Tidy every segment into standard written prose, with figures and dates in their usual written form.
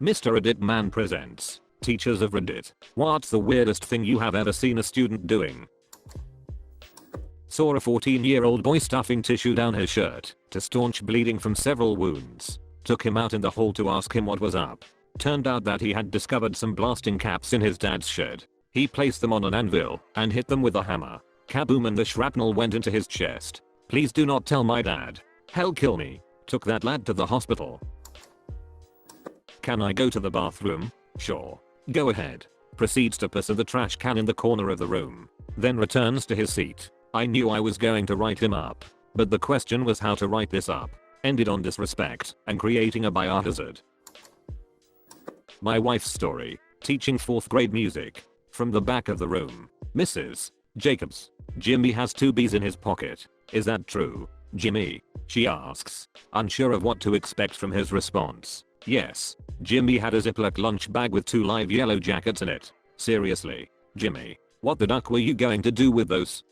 Mr. Reddit Man presents Teachers of Reddit. What's the weirdest thing you have ever seen a student doing? Saw a 14-year-old boy stuffing tissue down his shirt to staunch bleeding from several wounds. Took him out in the hall to ask him what was up. Turned out that he had discovered some blasting caps in his dad's shed. He placed them on an anvil and hit them with a hammer. Kaboom, and the shrapnel went into his chest. Please do not tell my dad. Hell, kill me. Took that lad to the hospital. Can I go to the bathroom? Sure. Go ahead. Proceeds to piss in the trash can in the corner of the room. Then returns to his seat. I knew I was going to write him up. But the question was how to write this up. Ended on disrespect and creating a biohazard. My wife's story. Teaching 4th grade music. From the back of the room. Mrs. Jacobs. Jimmy has 2 B's in his pocket. Is that true, Jimmy? She asks, unsure of what to expect from his response. Yes. Jimmy had a Ziploc lunch bag with 2 live yellow jackets in it. Seriously, Jimmy, what the duck were you going to do with those?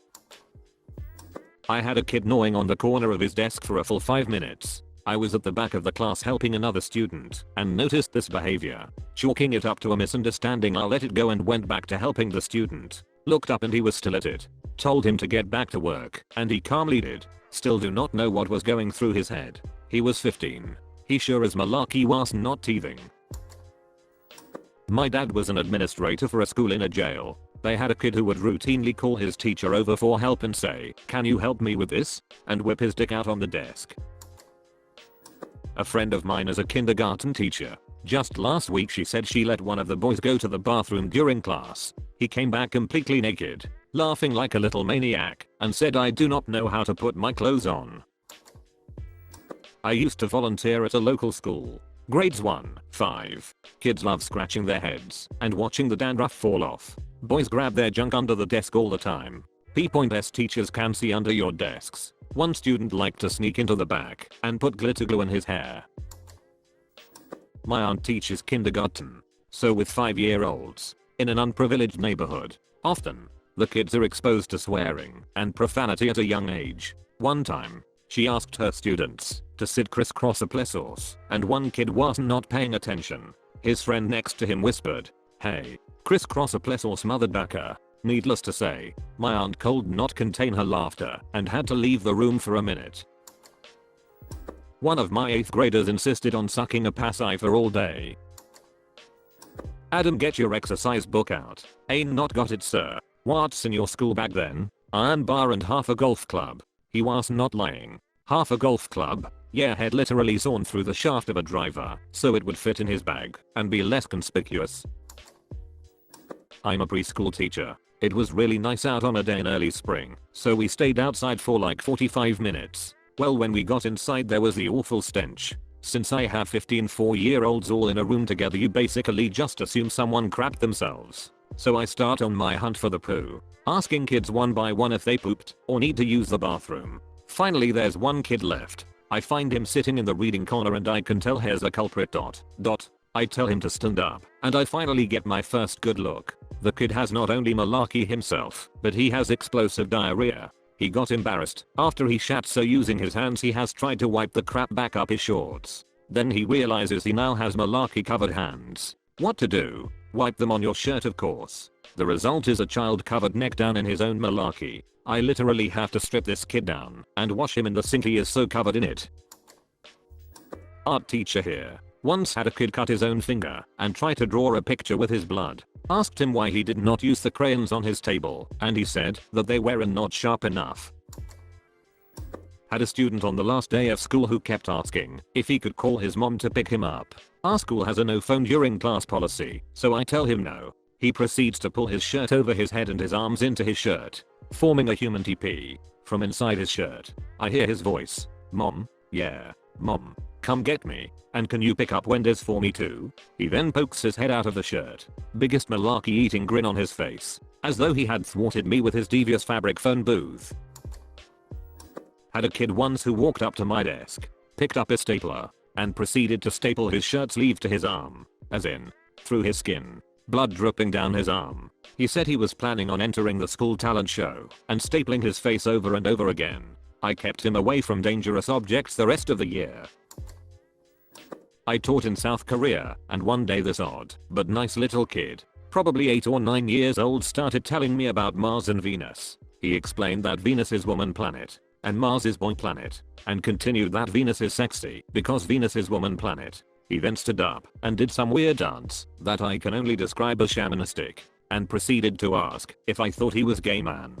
I had a kid gnawing on the corner of his desk for a full 5 minutes. I was at the back of the class helping another student and noticed this behavior. Chalking it up to a misunderstanding, I let it go and went back to helping the student. Looked up and he was still at it. Told him to get back to work and he calmly did. Still do not know what was going through his head. He was 15. He sure as malarkey was not teething. My dad was an administrator for a school in a jail. They had a kid who would routinely call his teacher over for help and say, "Can you help me with this?" and whip his dick out on the desk. A friend of mine is a kindergarten teacher. Just last week she said she let one of the boys go to the bathroom during class. He came back completely naked, laughing like a little maniac, and said, "I do not know how to put my clothes on." I used to volunteer at a local school. Grades 1-5. Kids love scratching their heads and watching the dandruff fall off. Boys grab their junk under the desk all the time. P.S. Teachers can see under your desks. One student liked to sneak into the back and put glitter glue in his hair. My aunt teaches kindergarten. So with 5-year-olds in an unprivileged neighborhood, often the kids are exposed to swearing and profanity at a young age. One time, she asked her students to sit crisscross applesauce, and one kid was not paying attention. His friend next to him whispered, "Hey, crisscross applesauce motherfucker." Needless to say, my aunt could not contain her laughter and had to leave the room for a minute. One of my 8th graders insisted on sucking a pacifier all day. Adam, get your exercise book out. Ain't not got it, sir. What's in your school bag then? Iron bar and half a golf club. He was not lying. Half a golf club? Yeah, had literally sawn through the shaft of a driver so it would fit in his bag and be less conspicuous. I'm a preschool teacher. It was really nice out on a day in early spring, so we stayed outside for like 45 minutes. Well, when we got inside there was the awful stench. Since I have 15 4-year-olds all in a room together, you basically just assume someone crapped themselves. So I start on my hunt for the poo, asking kids one by one if they pooped or need to use the bathroom. Finally there's one kid left. I find him sitting in the reading corner and I can tell here's a culprit. I tell him to stand up and I finally get my first good look. The kid has not only malarkey himself, but he has explosive diarrhea. He got embarrassed after he shat, so using his hands he has tried to wipe the crap back up his shorts. Then he realizes he now has malarkey covered hands. What to do? Wipe them on your shirt, of course. The result is a child covered neck down in his own malarkey. I literally have to strip this kid down and wash him in the sink, he is so covered in it. Art teacher here. Once had a kid cut his own finger and try to draw a picture with his blood. Asked him why he did not use the crayons on his table and he said that they were not sharp enough. Had a student on the last day of school who kept asking if he could call his mom to pick him up. Our school has a no phone during class policy, so I tell him no. He proceeds to pull his shirt over his head and his arms into his shirt, forming a human TP. From inside his shirt, I hear his voice. "Mom? Yeah, Mom. Come get me. And can you pick up Wendy's for me too?" He then pokes his head out of the shirt. Biggest malarkey eating grin on his face, as though he had thwarted me with his devious fabric phone booth. Had a kid once who walked up to my desk, picked up a stapler, and proceeded to staple his shirt sleeve to his arm, as in, through his skin, blood dripping down his arm. He said he was planning on entering the school talent show and stapling his face over and over again. I kept him away from dangerous objects the rest of the year. I taught in South Korea, and one day this odd but nice little kid, probably 8 or 9 years old, started telling me about Mars and Venus. He explained that Venus is woman planet and Mars is boy planet, and continued that Venus is sexy because Venus is woman planet. He then stood up and did some weird dance that I can only describe as shamanistic, and proceeded to ask if I thought he was gay man.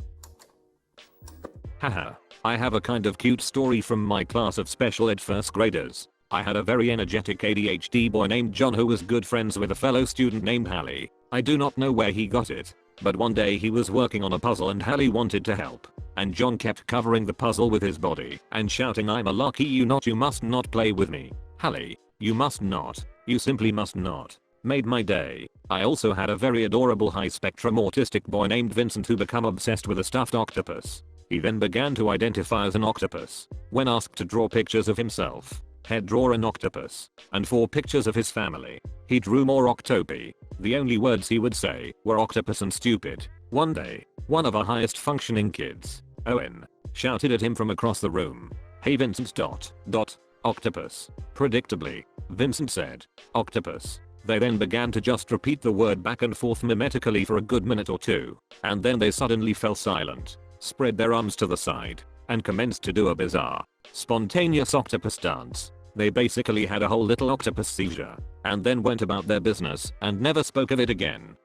Haha. I have a kind of cute story from my class of special ed first graders. I had a very energetic ADHD boy named John who was good friends with a fellow student named Hallie. I do not know where he got it, but one day he was working on a puzzle and Hallie wanted to help, and John kept covering the puzzle with his body and shouting, "I'm a lucky you must not play with me. Hallie, you must not, you simply must not." Made my day. I also had a very adorable high spectrum autistic boy named Vincent who became obsessed with a stuffed octopus. He then began to identify as an octopus. When asked to draw pictures of himself, he'd draw an octopus, and 4 pictures of his family. He drew more octopi. The only words he would say were octopus and stupid. One day, one of our highest functioning kids, Owen, shouted at him from across the room, "Hey Vincent ... octopus." Predictably, Vincent said, "Octopus." They then began to just repeat the word back and forth mimetically for a good minute or two, and then they suddenly fell silent, spread their arms to the side, and commenced to do a bizarre, spontaneous octopus dance. They basically had a whole little octopus seizure, and then went about their business and never spoke of it again.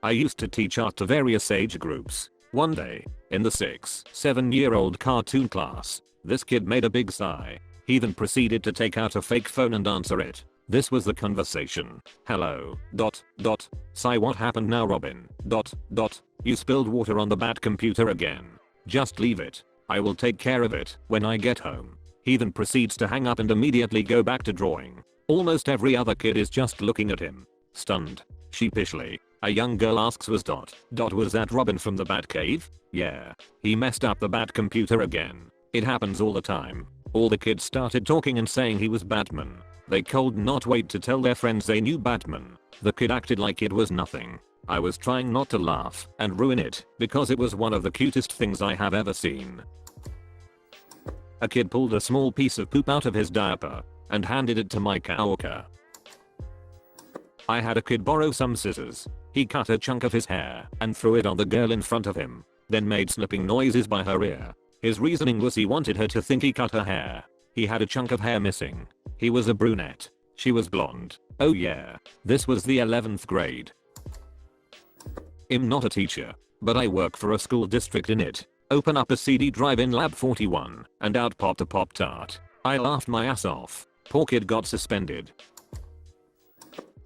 I used to teach art to various age groups. One day, in the 6-7-year-old cartoon class, this kid made a big sigh. He then proceeded to take out a fake phone and answer it. This was the conversation. "Hello, ... Sigh, what happened now, Robin, ... You spilled water on the bad computer again. Just leave it. I will take care of it when I get home." He then proceeds to hang up and immediately go back to drawing. Almost every other kid is just looking at him, stunned. Sheepishly, a young girl asks, "Was ... was that Robin from the Batcave?" "Yeah. He messed up the bad computer again. It happens all the time." All the kids started talking and saying he was Batman. They could not wait to tell their friends they knew Batman. The kid acted like it was nothing. I was trying not to laugh and ruin it because it was one of the cutest things I have ever seen. A kid pulled a small piece of poop out of his diaper and handed it to my coworker. I had a kid borrow some scissors. He cut a chunk of his hair and threw it on the girl in front of him, then made snipping noises by her ear. His reasoning was he wanted her to think he cut her hair. He had a chunk of hair missing. He was a brunette. She was blonde. Oh yeah. This was the 11th grade. I'm not a teacher, but I work for a school district in it. Open up a CD drive in lab 41, and out popped a Pop-Tart. I laughed my ass off. Poor kid got suspended.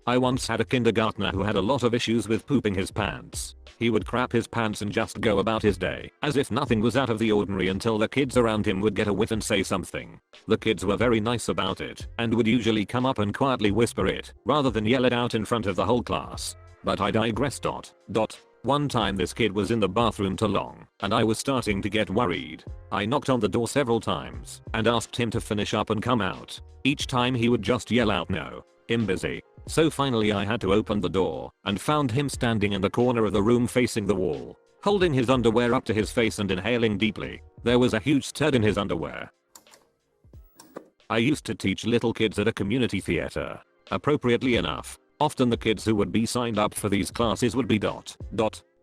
I once had a kindergartner who had a lot of issues with pooping his pants. He would crap his pants and just go about his day as if nothing was out of the ordinary until the kids around him would get a whiff and say something. The kids were very nice about it and would usually come up and quietly whisper it rather than yell it out in front of the whole class. But I digress. One time this kid was in the bathroom too long and I was starting to get worried. I knocked on the door several times and asked him to finish up and come out. Each time he would just yell out, "No, I'm busy." So finally I had to open the door and found him standing in the corner of the room facing the wall, holding his underwear up to his face and inhaling deeply. There was a huge stud in his underwear. I used to teach little kids at a community theater. Appropriately enough, often the kids who would be signed up for these classes would be ...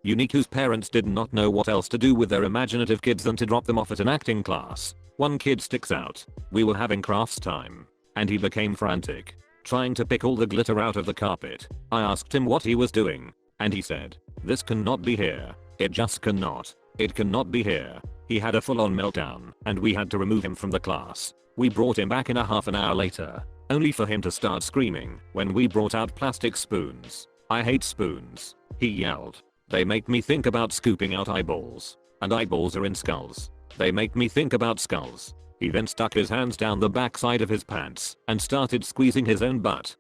unique, whose parents did not know what else to do with their imaginative kids than to drop them off at an acting class. One kid sticks out. We were having crafts time, and he became frantic, trying to pick all the glitter out of the carpet. I asked him what he was doing, and he said, "This cannot be here. It just cannot. It cannot be here." He had a full-on meltdown, and we had to remove him from the class. We brought him back in a half an hour later, only for him to start screaming when we brought out plastic spoons. "I hate spoons," he yelled. "They make me think about scooping out eyeballs. And eyeballs are in skulls. They make me think about skulls." He then stuck his hands down the backside of his pants and started squeezing his own butt.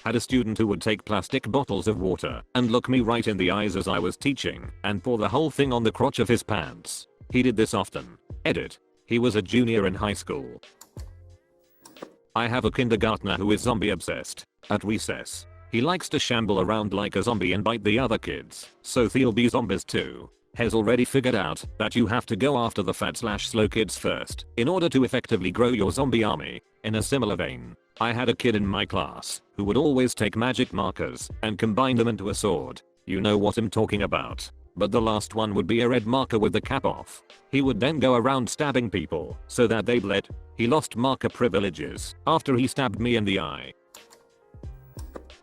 Had a student who would take plastic bottles of water and look me right in the eyes as I was teaching and pour the whole thing on the crotch of his pants. He did this often. Edit. He was a junior in high school. I have a kindergartner who is zombie obsessed. At recess, he likes to shamble around like a zombie and bite the other kids, so they'll be zombies too. has already figured out that you have to go after the fat/slow kids first in order to effectively grow your zombie army. In a similar vein, I had a kid in my class who would always take magic markers and combine them into a sword. You know what I'm talking about. But the last one would be a red marker with the cap off. He would then go around stabbing people so that they bled. He lost marker privileges after he stabbed me in the eye.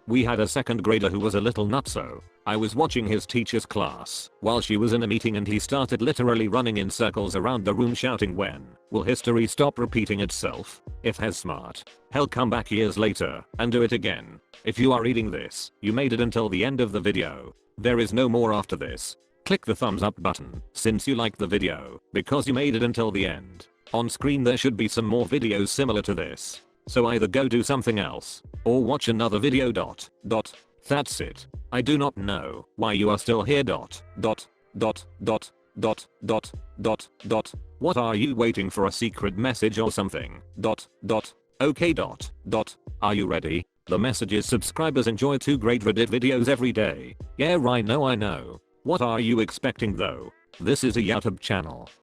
We had a second grader who was a little nutso. I was watching his teacher's class while she was in a meeting and he started literally running in circles around the room shouting, "When will history stop repeating itself? If has smart, hell come back years later and do it again." If you are reading this, you made it until the end of the video. There is no more after this. Click the thumbs up button since you liked the video because you made it until the end. On screen there should be some more videos similar to this. So either go do something else or watch another video. That's it. I do not know why you are still here. What are you waiting for, a secret message or something? Okay. Are you ready? The message is subscribers enjoy 2 great Reddit videos every day. Yeah, I know. What are you expecting though? This is a YouTube channel.